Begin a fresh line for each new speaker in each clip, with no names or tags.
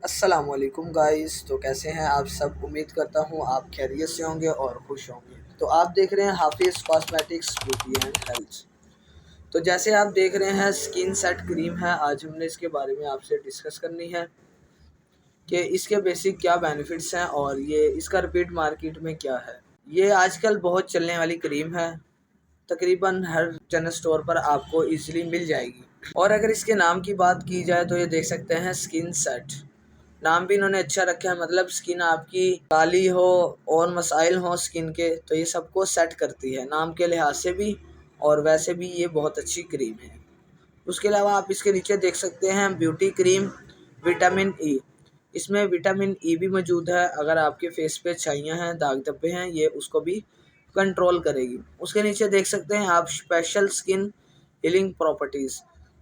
अस्सलामुअलैकुम गाइस। तो कैसे हैं आप सब। उम्मीद करता हूँ आप खैरियत से होंगे और खुश होंगे। तो आप देख रहे हैं हाफिज़ कॉस्मेटिक्स ब्यूटी एंड हेल्थ। तो जैसे आप देख रहे हैं स्किन सेट क्रीम है। आज हमने इसके बारे में आपसे डिस्कस करनी है कि इसके बेसिक क्या बेनिफिट्स हैं और ये इसका रिपीट मार्केट में क्या है। ये आजकल बहुत चलने वाली क्रीम है। तकरीबन हर जनरल स्टोर पर आपको इजीली मिल जाएगी। और अगर इसके नाम की बात की जाए तो ये देख सकते हैं स्किन सेट। नाम भी इन्होंने अच्छा रखा है, मतलब स्किन आपकी काली हो और मसाइल हो स्किन के तो ये सबको सेट करती है नाम के लिहाज से भी। और वैसे भी ये बहुत अच्छी क्रीम है। उसके अलावा आप इसके नीचे देख सकते हैं ब्यूटी क्रीम विटामिन ई। इसमें विटामिन ई भी मौजूद है। अगर आपके फेस पे छाइयाँ हैं, दाग धब्बे हैं, ये उसको भी कंट्रोल करेगी। उसके नीचे देख सकते हैं आप स्पेशल स्किन हीलिंग प्रॉपर्टीज़,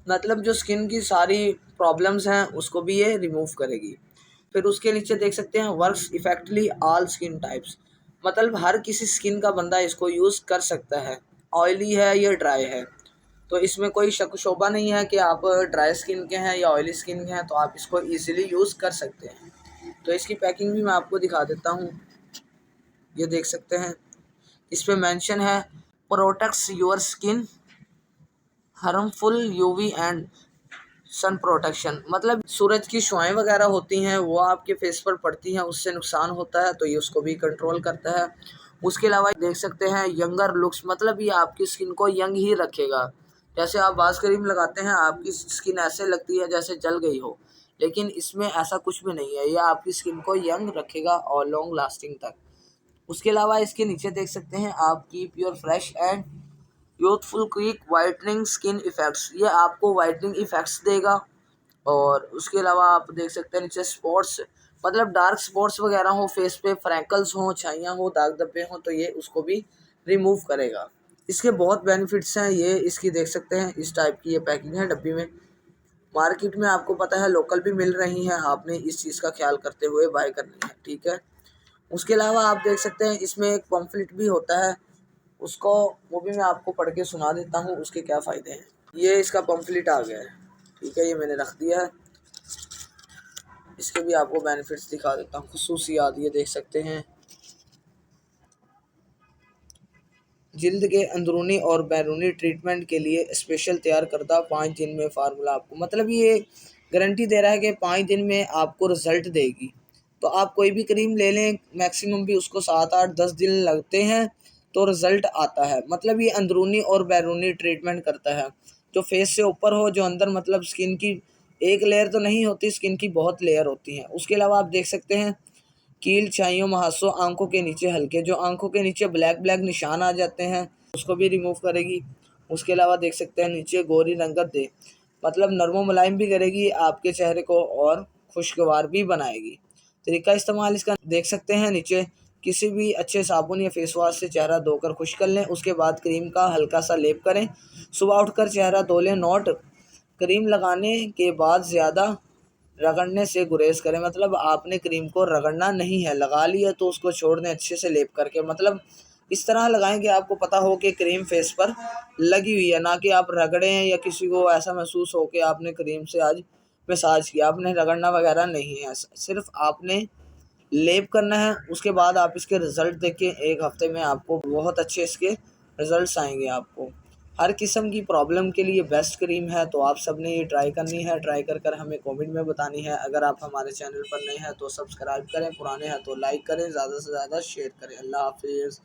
मतलब जो स्किन की सारी प्रॉब्लम्स हैं उसको भी ये रिमूव करेगी। फिर उसके नीचे देख सकते हैं वर्क्स इफेक्टली ऑल स्किन टाइप्स, मतलब हर किसी स्किन का बंदा इसको यूज़ कर सकता है, ऑयली है या ड्राई है। तो इसमें कोई शक शोबा नहीं है कि आप ड्राई स्किन के हैं या ऑयली स्किन के हैं तो आप इसको इजीली यूज़ कर सकते हैं। तो इसकी पैकिंग भी मैं आपको दिखा देता हूँ। ये देख सकते हैं इस पे मेंशन है protects your skin harmful UV and sun protection, मतलब सूरज की शुआएं वगैरह होती हैं वो आपके फेस पर पड़ती हैं, उससे नुकसान होता है तो ये उसको भी कंट्रोल करता है। उसके अलावा देख सकते हैं यंगर लुक्स, मतलब ये आपकी स्किन को यंग ही रखेगा। जैसे आप बास क्रीम लगाते हैं आपकी स्किन ऐसे लगती है जैसे जल गई हो, लेकिन इसमें ऐसा कुछ भी नहीं है। ये आपकी स्किन को यंग रखेगा और लॉन्ग लास्टिंग तक। उसके अलावा इसके नीचे देख सकते हैं आप keep your fresh and youthful quick whitening skin effects, ये आपको वाइटनिंग इफेक्ट्स देगा। और उसके अलावा आप देख सकते हैं नीचे स्पॉट्स, मतलब डार्क स्पॉट्स वगैरह हो फेस पे, फ्रैंकल्स हो, छाइयाँ हो, दाग धब्बे हो तो ये उसको भी रिमूव करेगा। इसके बहुत बेनिफिट्स हैं। ये इसकी देख सकते हैं इस टाइप की ये पैकिंग है डब्बी में। मार्केट में आपको पता है लोकल भी मिल रही हैं, आपने इस चीज़ का ख्याल करते हुए बाय करनी है, ठीक है। उसके अलावा आप देख सकते हैं इसमें एक पम्फलेट भी होता है, उसको वो भी मैं आपको पढ़ के सुना देता हूँ उसके क्या फ़ायदे हैं। ये इसका पम्फलेट आ गया है, ठीक है, ये मैंने रख दिया है। इसके भी आपको बेनिफिट्स दिखा देता हूँ, खुसूसियात ये देख सकते हैं। जिल्द के अंदरूनी और बैरूनी ट्रीटमेंट के लिए स्पेशल तैयार करदा 5 दिन में फार्मूला आपको, मतलब ये गारंटी दे रहा है कि 5 दिन में आपको रिज़ल्ट देगी। तो आप कोई भी क्रीम ले लें, मैक्सिमम भी उसको 7, 8, 10 दिन लगते हैं तो रिज़ल्ट आता है। मतलब ये अंदरूनी और बैरूनी ट्रीटमेंट करता है, जो फेस से ऊपर हो, जो अंदर, मतलब स्किन की एक लेयर तो नहीं होती, स्किन की बहुत लेयर होती हैं। उसके अलावा आप देख सकते हैं कील, छाइयों, मुहासों, आंखों के नीचे हल्के, जो आंखों के नीचे ब्लैक ब्लैक निशान आ जाते हैं उसको भी रिमूव करेगी। उसके अलावा देख सकते हैं नीचे गोरी रंगत दे, मतलब नरमो मुलायम भी करेगी आपके चेहरे को और खुशगवार भी बनाएगी। तरीका इस्तेमाल इसका देख सकते हैं नीचे, किसी भी अच्छे साबुन या फेस वॉश से चेहरा धोकर खुश कर लें। उसके बाद क्रीम का हल्का सा लेप करें। सुबह उठकर चेहरा धो लें। नोट, क्रीम लगाने के बाद ज़्यादा रगड़ने से गुरेज करें, मतलब आपने क्रीम को रगड़ना नहीं है, लगा लिया तो उसको छोड़ दें अच्छे से लेप करके, मतलब इस तरह लगाएं कि आपको पता हो कि क्रीम फेस पर लगी हुई है, ना कि आप रगड़ें या किसी को ऐसा महसूस हो कि आपने क्रीम से आज मसाज किया। आपने रगड़ना वगैरह नहीं है, सिर्फ आपने लेप करना है। उसके बाद आप इसके रिज़ल्ट देखें, 1 हफ्ते में आपको बहुत अच्छे इसके रिज़ल्ट्स आएंगे। आपको हर किस्म की प्रॉब्लम के लिए बेस्ट क्रीम है, तो आप सब ने ये ट्राई करनी है। ट्राई कर हमें कमेंट में बतानी है। अगर आप हमारे चैनल पर नए हैं तो सब्सक्राइब करें, पुराने हैं तो लाइक करें, ज़्यादा से ज़्यादा शेयर करें। अल्लाह हाफिज़।